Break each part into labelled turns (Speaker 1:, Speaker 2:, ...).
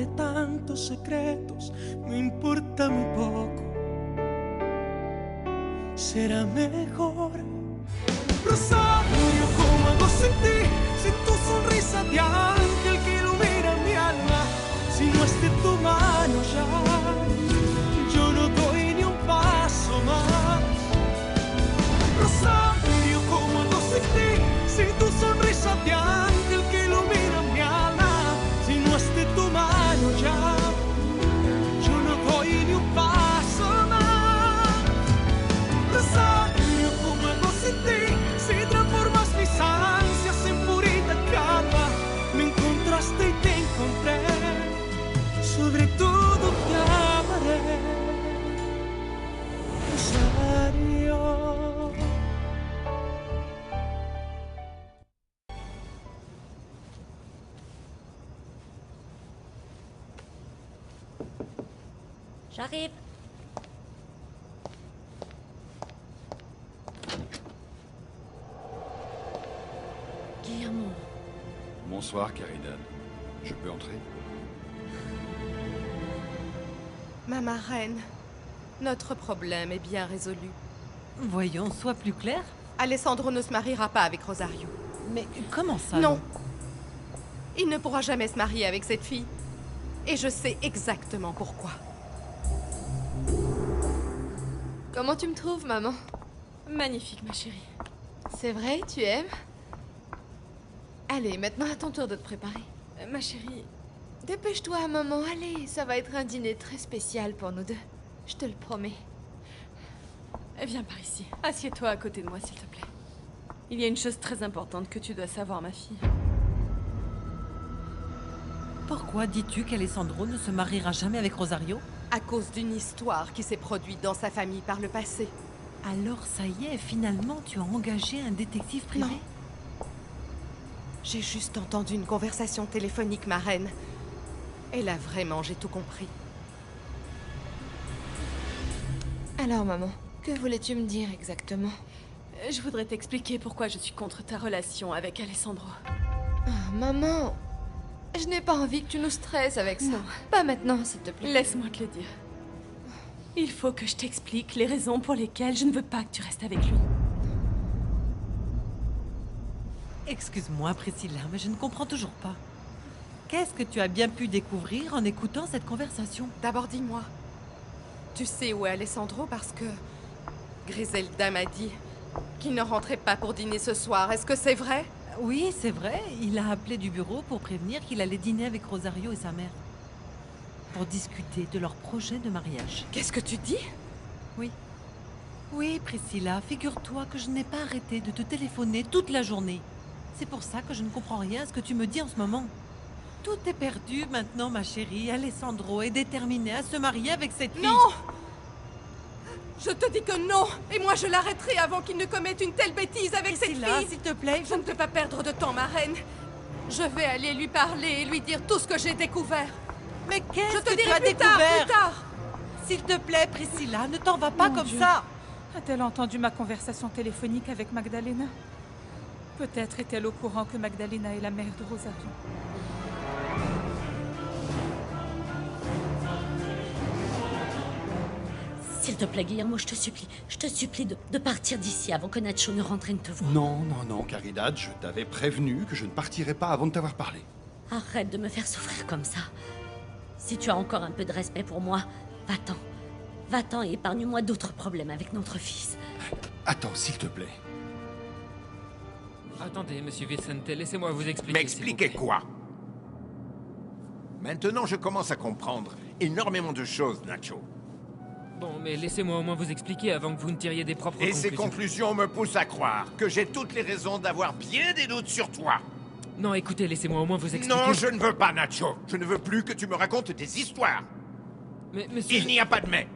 Speaker 1: de tantos secretos me importa muy poco. Será mejor. Rosario, ¿cómo hago sin ti? Sin tu sonrisa de ángel que ilumina mi alma. Si no es de tu mano ya, yo no doy ni un paso más. Rosario, ¿cómo hago sin ti? Sin tu sonrisa de ángel que ilumina mi alma. Si no es de tu mano ya, yo no doy ni un paso más. Rosario, ¿cómo hago sin ti? Si transformas mis ansias en purita calma. Me encontraste y te encontré. Sobre todo te amaré. Rosario.
Speaker 2: J'arrive. Guillermo.
Speaker 3: Bonsoir, Caridad. Je peux entrer?
Speaker 4: Ma marraine, notre problème est bien résolu.
Speaker 5: Voyons, sois plus clair.
Speaker 4: Alessandro ne se mariera pas avec Rosario.
Speaker 5: Mais comment ça?
Speaker 4: Non. Il ne pourra jamais se marier avec cette fille. Et je sais exactement pourquoi.
Speaker 6: Comment tu me trouves, maman?
Speaker 4: Magnifique, ma chérie.
Speaker 6: C'est vrai, tu aimes? Allez, maintenant à ton tour de te préparer. Ma chérie, dépêche-toi, maman, allez. Ça va être un dîner très spécial pour nous deux. Je te le promets.
Speaker 4: Viens par ici. Assieds-toi à côté de moi, s'il te plaît. Il y a une chose très importante que tu dois savoir, ma fille.
Speaker 5: Pourquoi dis-tu qu'Alessandro ne se mariera jamais avec Rosario?
Speaker 4: À cause d'une histoire qui s'est produite dans sa famille par le passé.
Speaker 5: Alors ça y est, finalement tu as engagé un détective privé?
Speaker 4: Non. J'ai juste entendu une conversation téléphonique, ma reine. Et là, vraiment, j'ai tout compris.
Speaker 6: Alors, maman, que voulais-tu me dire exactement?
Speaker 4: Je voudrais t'expliquer pourquoi je suis contre ta relation avec Alessandro.
Speaker 6: Ah, maman, je n'ai pas envie que tu nous stresses avec ça. Pas maintenant, s'il te plaît.
Speaker 4: Laisse-moi te le dire. Il faut que je t'explique les raisons pour lesquelles je ne veux pas que tu restes avec lui.
Speaker 5: Excuse-moi, Priscilla, mais je ne comprends toujours pas. Qu'est-ce que tu as bien pu découvrir en écoutant cette conversation?
Speaker 4: D'abord, dis-moi. Tu sais où est Alessandro parce que Griselda m'a dit qu'il ne rentrait pas pour dîner ce soir. Est-ce que c'est vrai?
Speaker 5: Oui, c'est vrai. Il a appelé du bureau pour prévenir qu'il allait dîner avec Rosario et sa mère. Pour discuter de leur projet de mariage.
Speaker 4: Qu'est-ce que tu dis?
Speaker 5: Oui. Oui, Priscilla, figure-toi que je n'ai pas arrêté de te téléphoner toute la journée. C'est pour ça que je ne comprends rien à ce que tu me dis en ce moment. Tout est perdu maintenant, ma chérie. Alessandro est déterminé à se marier avec cette fille.
Speaker 4: Non! Je te dis que non! Et moi, je l'arrêterai avant qu'il ne commette une telle bêtise avec cette fille!
Speaker 5: S'il te plaît,
Speaker 4: je ne peux pas perdre de temps, ma reine. Je vais aller lui parler et lui dire tout ce que j'ai découvert.
Speaker 5: Mais qu'est-ce que
Speaker 4: tu
Speaker 5: as
Speaker 4: plus
Speaker 5: découvert?
Speaker 4: tard!
Speaker 5: S'il te plaît, Priscilla, ne t'en va pas
Speaker 7: Mon
Speaker 5: comme
Speaker 7: Dieu.
Speaker 5: ça!
Speaker 7: A-t-elle entendu ma conversation téléphonique avec Magdalena? Peut-être est-elle au courant que Magdalena est la mère de Rosario.
Speaker 2: S'il te plaît, Guillermo, je te supplie de partir d'ici avant que Nacho ne rentre et ne te voie.
Speaker 3: Non, non, non, Caridad, je t'avais prévenu que je ne partirais pas avant de t'avoir parlé.
Speaker 2: Arrête de me faire souffrir comme ça. Si tu as encore un peu de respect pour moi, va-t'en. Va-t'en et épargne-moi d'autres problèmes avec notre fils.
Speaker 3: Attends, s'il te plaît.
Speaker 8: Attendez, monsieur Vicente, laissez-moi vous expliquer.
Speaker 9: M'expliquer quoi? Maintenant, je commence à comprendre énormément de choses, Nacho.
Speaker 8: Bon, mais laissez-moi au moins vous expliquer avant que vous ne tiriez des propres
Speaker 9: Et
Speaker 8: conclusions.
Speaker 9: ces conclusions me poussent à croire que j'ai toutes les raisons d'avoir bien des doutes sur toi.
Speaker 8: Non, écoutez, laissez-moi au moins vous expliquer.
Speaker 9: Non, je ne veux pas, Nacho. Je ne veux plus que tu me racontes des histoires.
Speaker 8: Mais, monsieur...
Speaker 9: Il n'y a pas de mais.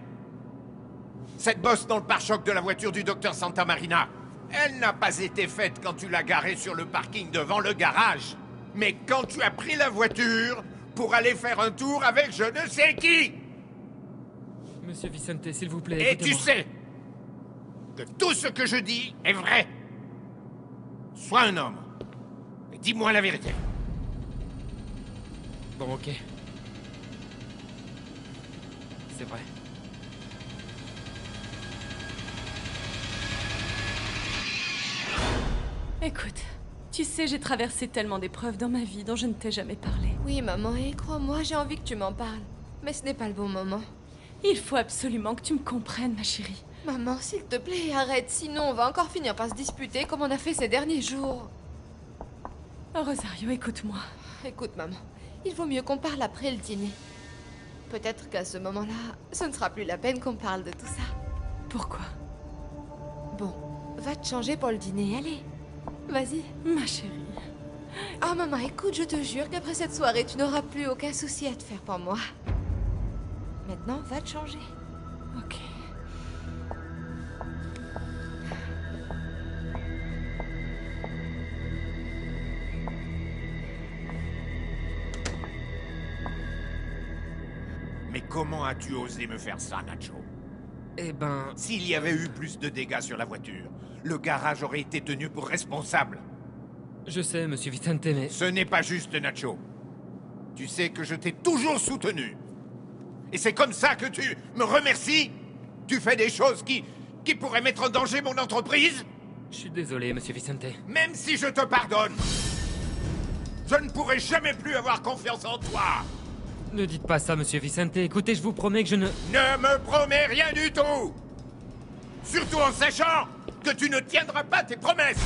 Speaker 9: Cette bosse dans le pare-choc de la voiture du docteur Santa Marina, elle n'a pas été faite quand tu l'as garée sur le parking devant le garage, mais quand tu as pris la voiture pour aller faire un tour avec je ne sais qui.
Speaker 8: Monsieur Vicente, s'il vous plaît,
Speaker 9: Et tu sais que tout ce que je dis est vrai. Sois un homme. Et dis-moi la vérité.
Speaker 8: Bon, ok. c'est vrai.
Speaker 10: Écoute, tu sais, j'ai traversé tellement d'épreuves dans ma vie dont je ne t'ai jamais parlé.
Speaker 6: Oui, maman, et crois-moi, j'ai envie que tu m'en parles. Mais ce n'est pas le bon moment.
Speaker 10: Il faut absolument que tu me comprennes, ma chérie.
Speaker 6: Maman, s'il te plaît, arrête, sinon on va encore finir par se disputer comme on a fait ces derniers jours.
Speaker 10: Oh, Rosario, écoute-moi.
Speaker 6: Écoute, maman, il vaut mieux qu'on parle après le dîner. Peut-être qu'à ce moment-là, ce ne sera plus la peine qu'on parle de tout ça.
Speaker 10: Pourquoi?
Speaker 6: Bon, va te changer pour le dîner, allez. Vas-y.
Speaker 10: Ma chérie.
Speaker 6: Ah, maman, écoute, je te jure qu'après cette soirée, tu n'auras plus aucun souci à te faire pour moi. Maintenant, va te changer.
Speaker 10: Ok.
Speaker 9: Mais comment as-tu osé me faire ça, Nacho?
Speaker 8: Eh ben...
Speaker 9: S'il y avait eu plus de dégâts sur la voiture, le garage aurait été tenu pour responsable.
Speaker 8: Je sais, monsieur Vicente, mais...
Speaker 9: Ce n'est pas juste, Nacho. Tu sais que je t'ai toujours soutenu. Et c'est comme ça que tu me remercies? Tu fais des choses qui pourraient mettre en danger mon entreprise?
Speaker 8: Je suis désolé, monsieur Vicente.
Speaker 9: Même si je te pardonne, je ne pourrai jamais plus avoir confiance en toi.
Speaker 8: Ne dites pas ça, monsieur Vicente. Écoutez, je vous promets que je ne...
Speaker 9: Ne me promets rien du tout. Surtout en sachant que tu ne tiendras pas tes promesses.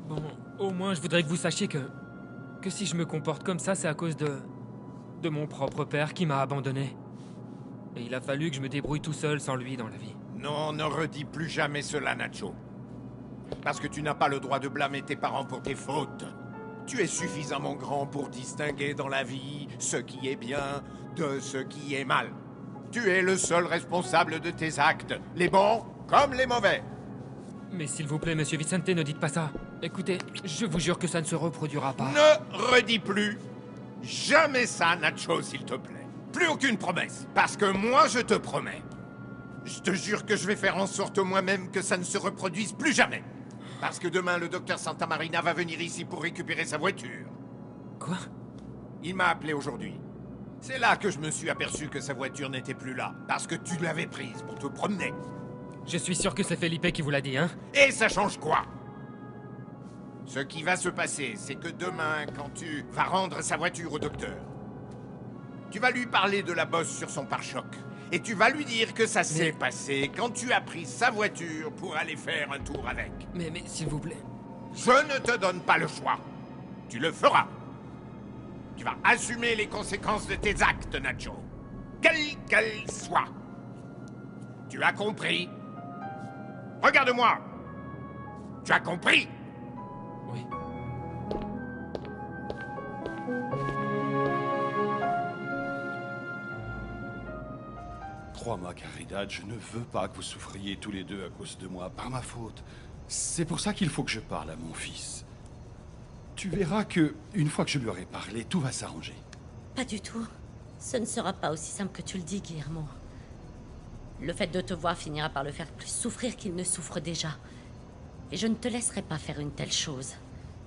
Speaker 8: Bon, au moins, je voudrais que vous sachiez que si je me comporte comme ça, c'est à cause de mon propre père qui m'a abandonné. Et il a fallu que je me débrouille tout seul sans lui dans la vie.
Speaker 9: Non, ne redis plus jamais cela, Nacho. Parce que tu n'as pas le droit de blâmer tes parents pour tes fautes. Tu es suffisamment grand pour distinguer dans la vie ce qui est bien de ce qui est mal. Tu es le seul responsable de tes actes, les bons comme les mauvais.
Speaker 8: Mais s'il vous plaît, monsieur Vicente, ne dites pas ça. Écoutez, je vous jure que ça ne se reproduira pas.
Speaker 9: Ne redis plus jamais ça, Nacho, s'il te plaît. Plus aucune promesse. Parce que moi, je te promets. Je te jure que je vais faire en sorte moi-même que ça ne se reproduise plus jamais. Parce que demain, le docteur Santa Marina va venir ici pour récupérer sa voiture.
Speaker 8: Quoi?
Speaker 9: Il m'a appelé aujourd'hui. C'est là que je me suis aperçu que sa voiture n'était plus là. Parce que tu l'avais prise pour te promener.
Speaker 8: Je suis sûr que c'est Felipe qui vous l'a dit, hein?
Speaker 9: Et ça change quoi? Ce qui va se passer, c'est que demain, quand tu vas rendre sa voiture au docteur, tu vas lui parler de la bosse sur son pare-choc. Et tu vas lui dire que ça s'est passé quand tu as pris sa voiture pour aller faire un tour avec.
Speaker 8: Mais s'il vous plaît...
Speaker 9: Je ne te donne pas le choix. Tu le feras. Tu vas assumer les conséquences de tes actes, Nacho. Quelles qu'elles soient. Tu as compris? Regarde-moi. Tu as compris?
Speaker 8: Oui.
Speaker 3: Crois-moi, Caridad, je ne veux pas que vous souffriez tous les deux à cause de moi, par ma faute. C'est pour ça qu'il faut que je parle à mon fils. Tu verras que, une fois que je lui aurai parlé, tout va s'arranger.
Speaker 2: Pas du tout. Ce ne sera pas aussi simple que tu le dis, Guillermo. Le fait de te voir finira par le faire plus souffrir qu'il ne souffre déjà. Et je ne te laisserai pas faire une telle chose.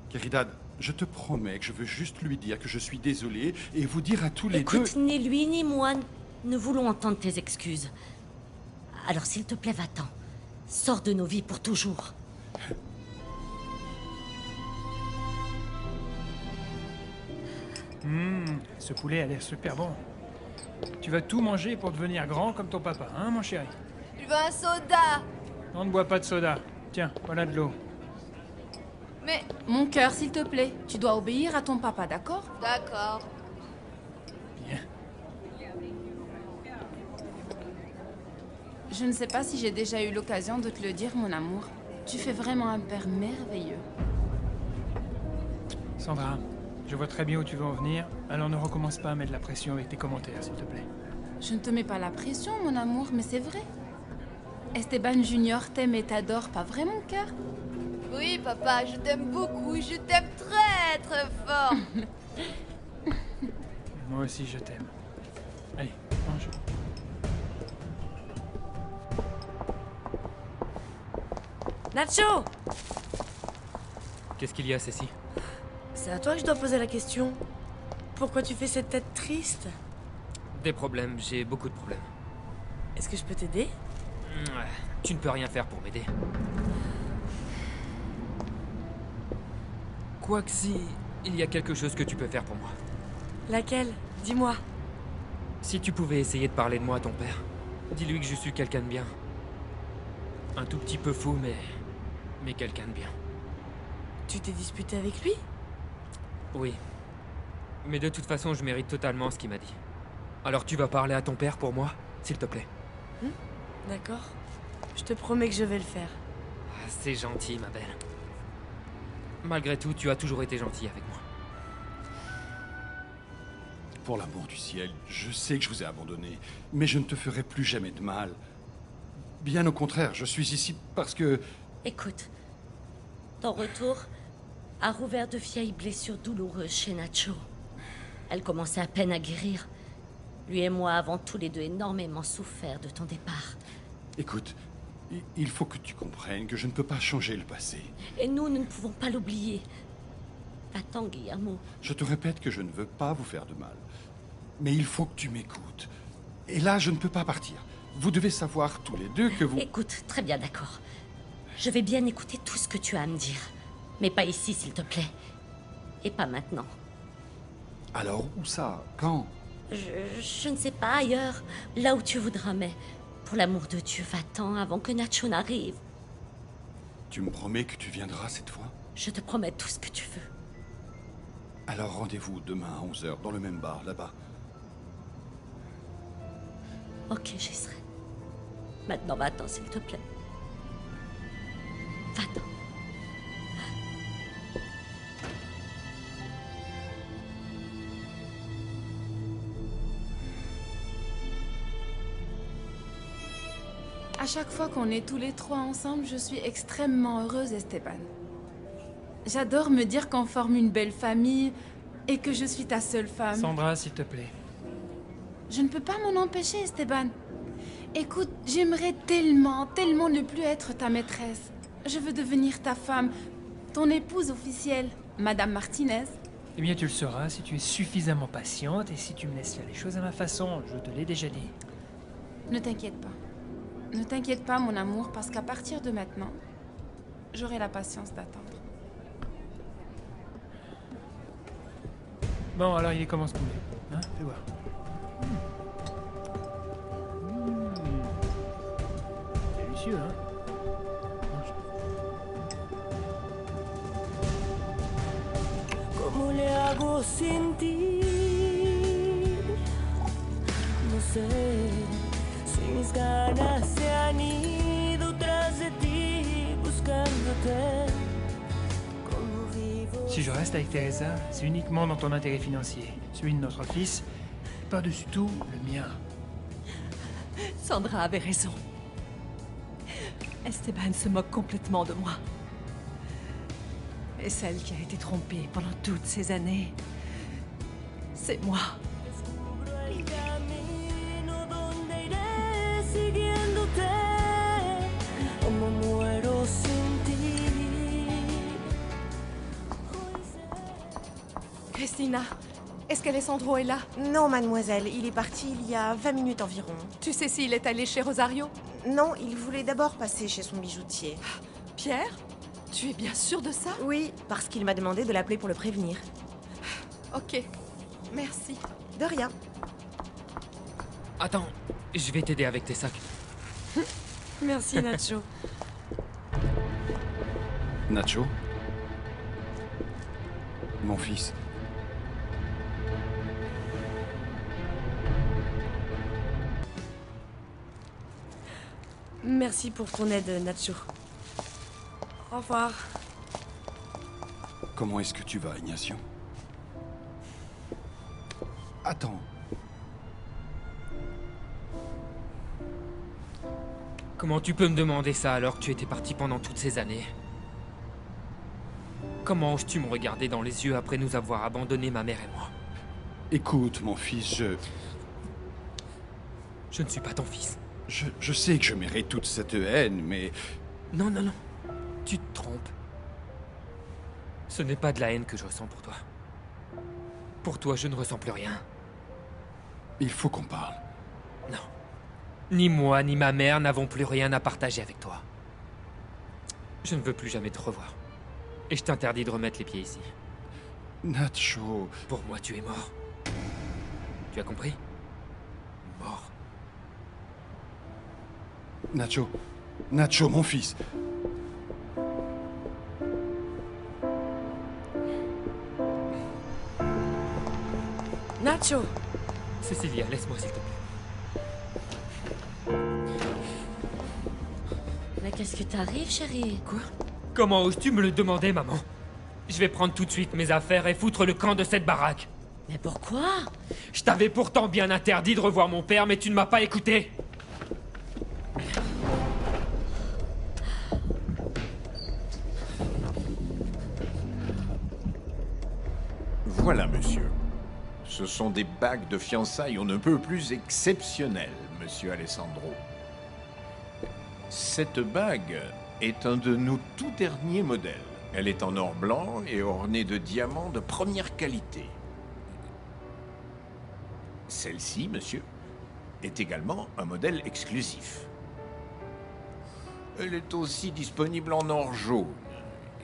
Speaker 3: Caridad, je te promets que je veux juste lui dire que je suis désolé et vous dire à tous les deux...
Speaker 2: Écoute, ni lui ni moi ne voulons entendre tes excuses. Alors s'il te plaît, va-t'en. Sors de nos vies pour toujours.
Speaker 11: Ce poulet a l'air super bon. Tu vas tout manger pour devenir grand comme ton papa, hein, mon chéri?
Speaker 6: Je veux un soda.
Speaker 11: On ne boit pas de soda. Tiens, voilà de l'eau.
Speaker 6: Mais...
Speaker 10: Mon cœur, s'il te plaît, tu dois obéir à ton papa, d'accord?
Speaker 6: D'accord.
Speaker 11: Bien.
Speaker 10: Je ne sais pas si j'ai déjà eu l'occasion de te le dire, mon amour. Tu fais vraiment un père merveilleux.
Speaker 11: Sandra, je vois très bien où tu veux en venir, alors ne recommence pas à mettre la pression avec tes commentaires, s'il te plaît.
Speaker 10: Je ne te mets pas la pression, mon amour, mais c'est vrai. Esteban Junior t'aime et t'adore, pas vrai, mon cœur?
Speaker 6: Oui, papa, je t'aime beaucoup. Je t'aime très, très fort.
Speaker 11: Moi aussi, je t'aime. Allez, mange.
Speaker 10: Nacho!
Speaker 8: Qu'est-ce qu'il y a, Cécile?
Speaker 12: C'est à toi que je dois poser la question. Pourquoi tu fais cette tête triste?
Speaker 8: Des problèmes, j'ai beaucoup de problèmes.
Speaker 12: Est-ce que je peux t'aider?
Speaker 8: Ouais, tu ne peux rien faire pour m'aider. Quoique si, il y a quelque chose que tu peux faire pour moi.
Speaker 12: Laquelle? Dis-moi.
Speaker 8: Si tu pouvais essayer de parler de moi à ton père, dis-lui que je suis quelqu'un de bien. Un tout petit peu fou, mais quelqu'un de bien.
Speaker 12: Tu t'es disputé avec lui?
Speaker 8: Oui. Mais de toute façon, je mérite totalement ce qu'il m'a dit. Alors tu vas parler à ton père pour moi, s'il te plaît.
Speaker 12: D'accord. Je te promets que je vais le faire.
Speaker 8: Ah, c'est gentil, ma belle. Malgré tout, tu as toujours été gentil avec moi.
Speaker 3: Pour l'amour du ciel, je sais que je vous ai abandonné, mais je ne te ferai plus jamais de mal. Bien au contraire, je suis ici parce que...
Speaker 2: Écoute, ton retour a rouvert de vieilles blessures douloureuses chez Nacho. Elle commençait à peine à guérir. Lui et moi avons tous les deux énormément souffert de ton départ.
Speaker 3: Écoute, il faut que tu comprennes que je ne peux pas changer le passé.
Speaker 2: Et nous ne pouvons pas l'oublier. Va-t'en, Guillermo.
Speaker 3: Je te répète que je ne veux pas vous faire de mal. Mais il faut que tu m'écoutes. Et là, je ne peux pas partir. Vous devez savoir tous les deux que vous...
Speaker 2: Écoute, très bien, d'accord. Je vais bien écouter tout ce que tu as à me dire. Mais pas ici, s'il te plaît. Et pas maintenant.
Speaker 3: Alors, où ça? Quand?
Speaker 2: Je ne sais pas, ailleurs. Là où tu voudras, mais... Pour l'amour de Dieu, va-t'en avant que Nacho n'arrive.
Speaker 3: Tu me promets que tu viendras cette fois?
Speaker 2: Je te promets tout ce que tu veux.
Speaker 3: Alors rendez-vous demain à 11h dans le même bar, là-bas.
Speaker 2: Ok, j'y serai. Maintenant, va-t'en, s'il te plaît. Va-t'en.
Speaker 10: À chaque fois qu'on est tous les trois ensemble, je suis extrêmement heureuse, Esteban. J'adore me dire qu'on forme une belle famille et que je suis ta seule femme.
Speaker 11: Sandra, s'il te plaît.
Speaker 10: Je ne peux pas m'en empêcher, Esteban. Écoute, j'aimerais tellement, tellement ne plus être ta maîtresse. Je veux devenir ta femme, ton épouse officielle, Madame Martinez.
Speaker 11: Eh bien, tu le sauras si tu es suffisamment patiente et si tu me laisses faire les choses à ma façon, je te l'ai déjà dit.
Speaker 10: Ne t'inquiète pas. Ne t'inquiète pas, mon amour, parce qu'à partir de maintenant, j'aurai la patience d'attendre.
Speaker 11: Bon, alors il est comment ce poulet? Hein? Fais voir. Délicieux, hein? Mange.
Speaker 1: ¿Cómo le hago sin ti? No sé si mis ganas se han ido tras de ti buscándote.
Speaker 11: Si je reste avec Teresa, c'est uniquement dans ton intérêt financier, celui de notre fils, et par-dessus tout, le mien.
Speaker 5: Sandra avait raison. Esteban se moque complètement de moi. Et celle qui a été trompée pendant toutes ces années, c'est moi.
Speaker 4: Christina, est-ce qu'Alessandro est là?
Speaker 13: Non, mademoiselle, il est parti il y a 20 minutes environ.
Speaker 4: Tu sais s'il est allé chez Rosario?
Speaker 13: Non, il voulait d'abord passer chez son bijoutier.
Speaker 4: Pierre? Tu es bien sûr de ça?
Speaker 13: Oui, parce qu'il m'a demandé de l'appeler pour le prévenir.
Speaker 4: Ok, merci.
Speaker 13: De rien.
Speaker 8: Attends, je vais t'aider avec tes sacs.
Speaker 12: Merci, Nacho.
Speaker 3: Nacho? Mon fils.
Speaker 12: Merci pour ton aide, Nacho. Au revoir.
Speaker 3: Comment est-ce que tu vas, Ignacio? Attends.
Speaker 8: Comment tu peux me demander ça alors que tu étais parti pendant toutes ces années? Comment oses-tu me regarder dans les yeux après nous avoir abandonnés, ma mère et moi?
Speaker 3: Écoute, mon fils,
Speaker 8: Je ne suis pas ton fils.
Speaker 3: Je sais que je mérite toute cette haine, mais...
Speaker 8: Non, non, non. Tu te trompes. Ce n'est pas de la haine que je ressens pour toi. Pour toi, je ne ressens plus rien.
Speaker 3: Il faut qu'on parle.
Speaker 8: Non. Ni moi, ni ma mère n'avons plus rien à partager avec toi. Je ne veux plus jamais te revoir. Et je t'interdis de remettre les pieds ici.
Speaker 3: Nacho...
Speaker 8: Pour moi, tu es mort. Tu as compris? Mort.
Speaker 3: Nacho... Nacho, mon fils.
Speaker 12: Nacho!
Speaker 8: Cecilia, laisse-moi s'il te plaît.
Speaker 2: Mais qu'est-ce que t'arrive, chérie?
Speaker 8: Quoi? Comment oses-tu me le demander, maman? Je vais prendre tout de suite mes affaires et foutre le camp de cette baraque.
Speaker 2: Mais pourquoi?
Speaker 8: Je t'avais pourtant bien interdit de revoir mon père, mais tu ne m'as pas écouté.
Speaker 9: Voilà, monsieur. Ce sont des bagues de fiançailles on ne peut plus exceptionnelles, monsieur Alessandro. Cette bague est un de nos tout derniers modèles. Elle est en or blanc et ornée de diamants de première qualité. Celle-ci, monsieur, est également un modèle exclusif. Elle est aussi disponible en or jaune.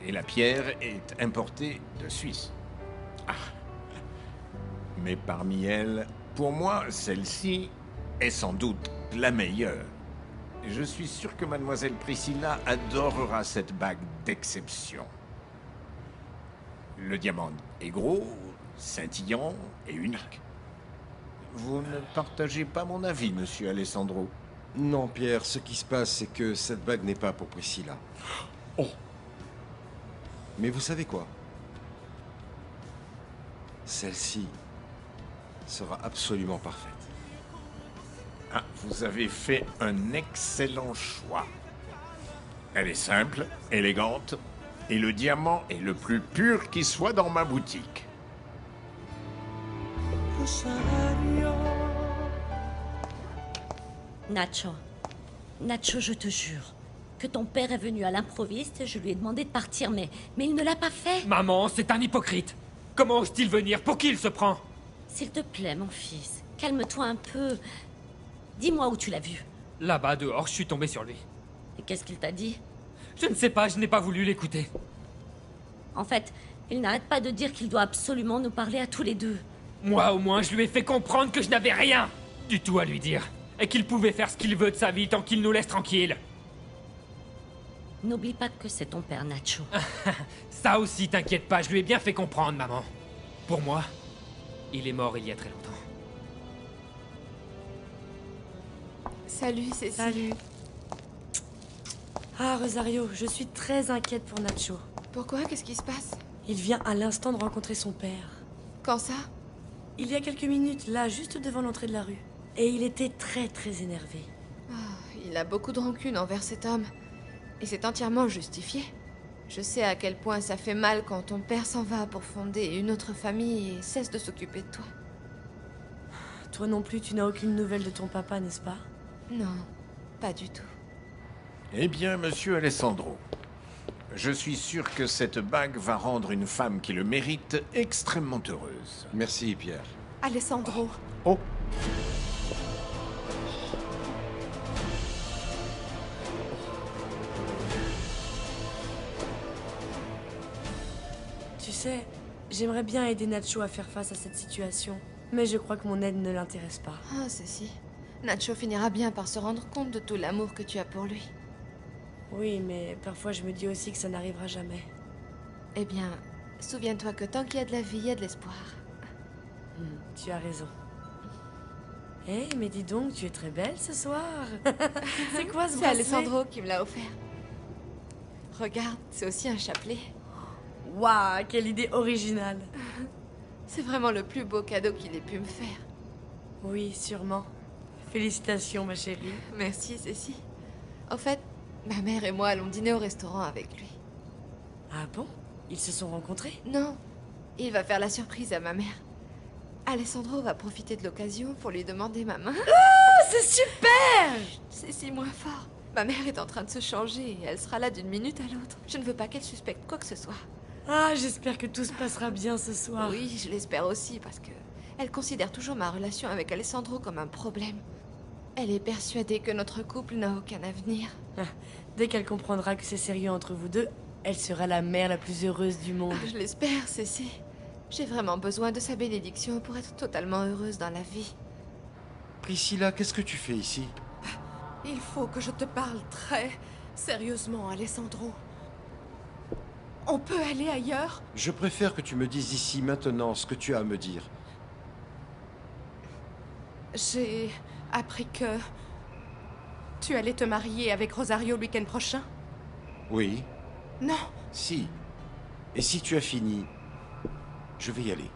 Speaker 9: Et la pierre est importée de Suisse. Ah. Mais parmi elles, pour moi, celle-ci est sans doute la meilleure. Je suis sûr que mademoiselle Priscilla adorera cette bague d'exception. Le diamant est gros, scintillant et unique. Vous ne partagez pas mon avis, monsieur Alessandro?
Speaker 14: Non, Pierre, ce qui se passe, c'est que cette bague n'est pas pour Priscilla.
Speaker 3: Oh!
Speaker 14: Mais vous savez quoi? Celle-ci sera absolument parfaite.
Speaker 9: Ah, vous avez fait un excellent choix. Elle est simple, élégante, et le diamant est le plus pur qui soit dans ma boutique.
Speaker 2: Nacho. Nacho, je te jure que ton père est venu à l'improviste, je lui ai demandé de partir, mais il ne l'a pas fait.
Speaker 8: Maman, c'est un hypocrite. Comment ose-t-il venir? Pour qui il se prend?
Speaker 2: S'il te plaît, mon fils, calme-toi un peu. Dis-moi où tu l'as vu.
Speaker 8: Là-bas, dehors, je suis tombé sur lui.
Speaker 2: Et qu'est-ce qu'il t'a dit?
Speaker 8: Je ne sais pas, je n'ai pas voulu l'écouter.
Speaker 2: En fait, il n'arrête pas de dire qu'il doit absolument nous parler à tous les deux.
Speaker 8: Moi, au moins, je lui ai fait comprendre que je n'avais rien du tout à lui dire. Et qu'il pouvait faire ce qu'il veut de sa vie tant qu'il nous laisse tranquilles.
Speaker 2: N'oublie pas que c'est ton père, Nacho.
Speaker 8: Ça aussi, t'inquiète pas, je lui ai bien fait comprendre, maman. Pour moi, il est mort il y a très longtemps.
Speaker 6: Salut, Cécile.
Speaker 12: Salut. Ah, Rosario, je suis très inquiète pour Nacho.
Speaker 6: Pourquoi? Qu'est-ce qui se passe?
Speaker 12: Il vient à l'instant de rencontrer son père.
Speaker 6: Quand ça?
Speaker 12: Il y a quelques minutes, là, juste devant l'entrée de la rue. Et il était très, très énervé.
Speaker 6: Oh, il a beaucoup de rancune envers cet homme. Et c'est entièrement justifié. Je sais à quel point ça fait mal quand ton père s'en va pour fonder une autre famille et cesse de s'occuper de toi.
Speaker 12: Toi non plus, tu n'as aucune nouvelle de ton papa, n'est-ce pas?
Speaker 6: Non, pas du tout.
Speaker 9: Eh bien, monsieur Alessandro, je suis sûr que cette bague va rendre une femme qui le mérite extrêmement heureuse.
Speaker 14: Merci, Pierre.
Speaker 6: Alessandro.
Speaker 9: Oh!
Speaker 12: Tu sais, j'aimerais bien aider Nacho à faire face à cette situation. Mais je crois que mon aide ne l'intéresse pas.
Speaker 6: Ah, ceci. Nacho finira bien par se rendre compte de tout l'amour que tu as pour lui.
Speaker 12: Oui, mais parfois je me dis aussi que ça n'arrivera jamais.
Speaker 6: Eh bien, souviens-toi que tant qu'il y a de la vie, il y a de l'espoir.
Speaker 12: Tu as raison. Eh, mais dis donc, tu es très belle ce soir. C'est quoi ce
Speaker 6: C'est
Speaker 12: bracelet?
Speaker 6: Alessandro qui me l'a offert. Regarde, c'est aussi un chapelet.
Speaker 12: Waouh, quelle idée originale.
Speaker 6: C'est vraiment le plus beau cadeau qu'il ait pu me faire.
Speaker 12: Oui, sûrement. Félicitations, ma chérie.
Speaker 6: Merci, Cécile. En fait, ma mère et moi allons dîner au restaurant avec lui.
Speaker 12: Ah bon? Ils se sont rencontrés?
Speaker 6: Non, il va faire la surprise à ma mère. Alessandro va profiter de l'occasion pour lui demander ma main.
Speaker 12: Oh, c'est super!
Speaker 6: C'est si moins fort. Ma mère est en train de se changer et elle sera là d'une minute à l'autre. Je ne veux pas qu'elle suspecte quoi que ce soit.
Speaker 12: Ah, j'espère que tout se passera bien ce soir.
Speaker 6: Oui, je l'espère aussi, parce que elle considère toujours ma relation avec Alessandro comme un problème. Elle est persuadée que notre couple n'a aucun avenir.
Speaker 12: Ah, dès qu'elle comprendra que c'est sérieux entre vous deux, elle sera la mère la plus heureuse du monde.
Speaker 6: Je l'espère, Cécile. J'ai vraiment besoin de sa bénédiction pour être totalement heureuse dans la vie.
Speaker 14: Priscilla, qu'est-ce que tu fais ici?
Speaker 4: Il faut que je te parle très sérieusement, Alessandro. On peut aller ailleurs?
Speaker 14: Je préfère que tu me dises ici, maintenant, ce que tu as à me dire.
Speaker 4: J'ai appris que tu allais te marier avec Rosario le week-end prochain.
Speaker 14: Oui.
Speaker 4: Non.
Speaker 14: Si. Et si tu as fini, je vais y aller.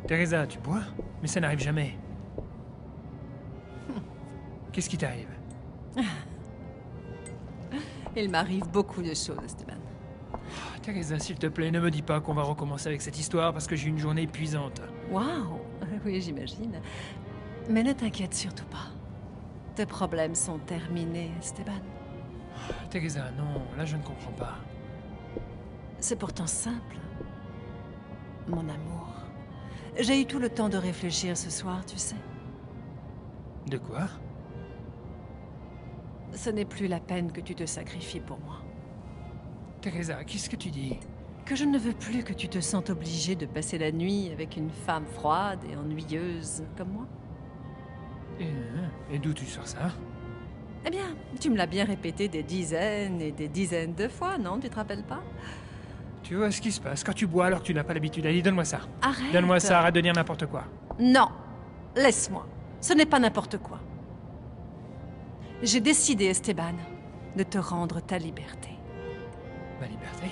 Speaker 11: Teresa, tu bois? Mais ça n'arrive jamais. Qu'est-ce qui t'arrive?
Speaker 15: Il m'arrive beaucoup de choses, Esteban.
Speaker 11: Teresa, s'il te plaît, ne me dis pas qu'on va recommencer avec cette histoire parce que j'ai eu une journée épuisante.
Speaker 15: Waouh! Oui, j'imagine. Mais ne t'inquiète surtout pas. Tes problèmes sont terminés, Esteban.
Speaker 11: Teresa, non, là je ne comprends pas.
Speaker 15: C'est pourtant simple. Mon amour. J'ai eu tout le temps de réfléchir ce soir, tu sais.
Speaker 11: De quoi?
Speaker 15: Ce n'est plus la peine que tu te sacrifies pour moi.
Speaker 11: Teresa, qu'est-ce que tu dis?
Speaker 15: Que je ne veux plus que tu te sentes obligée de passer la nuit avec une femme froide et ennuyeuse comme moi.
Speaker 11: Et d'où tu sors ça?
Speaker 15: Eh bien, tu me l'as bien répété des dizaines et des dizaines de fois, non? Tu te rappelles pas?
Speaker 11: Tu vois ce qui se passe quand tu bois alors que tu n'as pas l'habitude. Allez, donne-moi ça.
Speaker 15: Arrête!
Speaker 11: Donne-moi ça, arrête de dire n'importe quoi.
Speaker 15: Non! Laisse-moi. Ce n'est pas n'importe quoi. J'ai décidé, Esteban, de te rendre ta liberté.
Speaker 11: Ma liberté?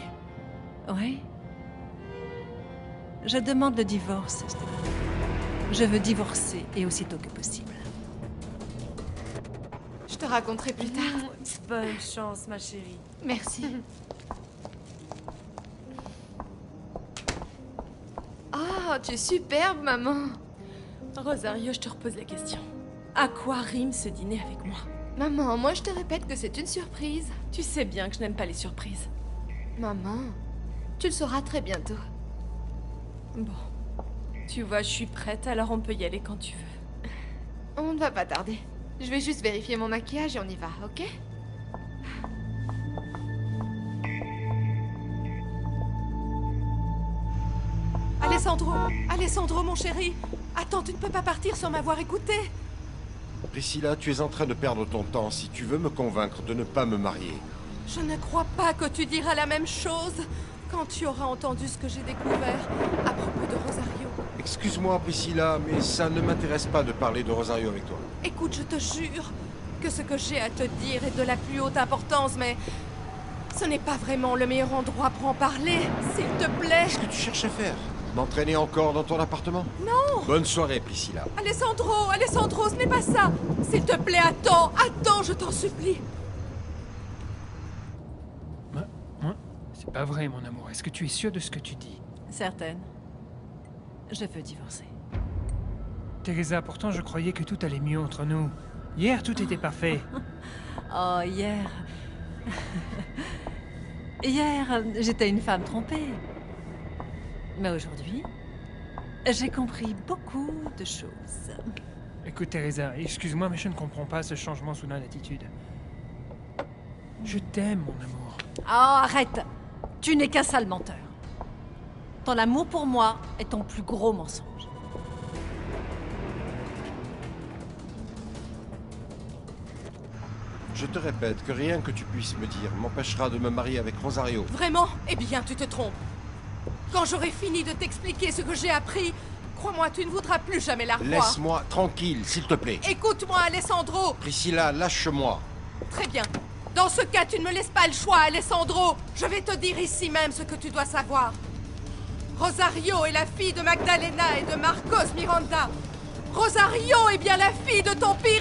Speaker 15: Oui. Je demande le divorce, Esteban. Je veux divorcer, et aussitôt que possible.
Speaker 6: Je te raconterai plus tard.
Speaker 12: Bonne chance, ma chérie.
Speaker 6: Merci. Oh, tu es superbe, maman.
Speaker 4: Rosario, je te repose la question. À quoi rime ce dîner avec moi?
Speaker 6: Maman, moi je te répète que c'est une surprise.
Speaker 4: Tu sais bien que je n'aime pas les surprises.
Speaker 6: Maman, tu le sauras très bientôt.
Speaker 4: Bon. Tu vois, je suis prête, alors on peut y aller quand tu veux.
Speaker 6: On ne va pas tarder. Je vais juste vérifier mon maquillage et on y va, ok?
Speaker 4: Alessandro, mon chéri. Attends, tu ne peux pas partir sans m'avoir écouté.
Speaker 14: Priscilla, tu es en train de perdre ton temps si tu veux me convaincre de ne pas me marier.
Speaker 4: Je ne crois pas que tu diras la même chose quand tu auras entendu ce que j'ai découvert à propos de Rosario.
Speaker 14: Excuse-moi, Priscilla, mais ça ne m'intéresse pas de parler de Rosario avec toi.
Speaker 4: Écoute, je te jure que ce que j'ai à te dire est de la plus haute importance, mais ce n'est pas vraiment le meilleur endroit pour en parler, s'il te plaît.
Speaker 14: Qu'est-ce que tu cherches à faire? M'entraîner encore dans ton appartement?
Speaker 4: Non!
Speaker 14: Bonne soirée, Priscilla.
Speaker 4: Alessandro, ce n'est pas ça! S'il te plaît, attends, je t'en supplie.
Speaker 11: Moi? C'est pas vrai, mon amour. Est-ce que tu es sûre de ce que tu dis?
Speaker 15: Certaine. Je veux divorcer.
Speaker 11: Teresa, pourtant je croyais que tout allait mieux entre nous. Hier, tout était parfait.
Speaker 15: Oh, hier... Hier, j'étais une femme trompée. Mais aujourd'hui, j'ai compris beaucoup de choses.
Speaker 11: Écoute, Teresa, excuse-moi, mais je ne comprends pas ce changement soudain d'attitude. Je t'aime, mon amour.
Speaker 15: Oh, arrête! Tu n'es qu'un sale menteur. Ton amour pour moi est ton plus gros mensonge.
Speaker 14: Je te répète que rien que tu puisses me dire m'empêchera de me marier avec Rosario.
Speaker 4: Vraiment? Eh bien, tu te trompes. Quand j'aurai fini de t'expliquer ce que j'ai appris, Crois-moi, tu ne voudras plus jamais la revoir.
Speaker 14: Laisse-moi tranquille, s'il te plaît.
Speaker 4: Écoute-moi, Alessandro.
Speaker 14: Priscilla, lâche-moi.
Speaker 4: Très bien. Dans ce cas, tu ne me laisses pas le choix, Alessandro. Je vais te dire ici même ce que tu dois savoir. Rosario est la fille de Magdalena et de Marcos Miranda. Rosario est bien la fille de ton pire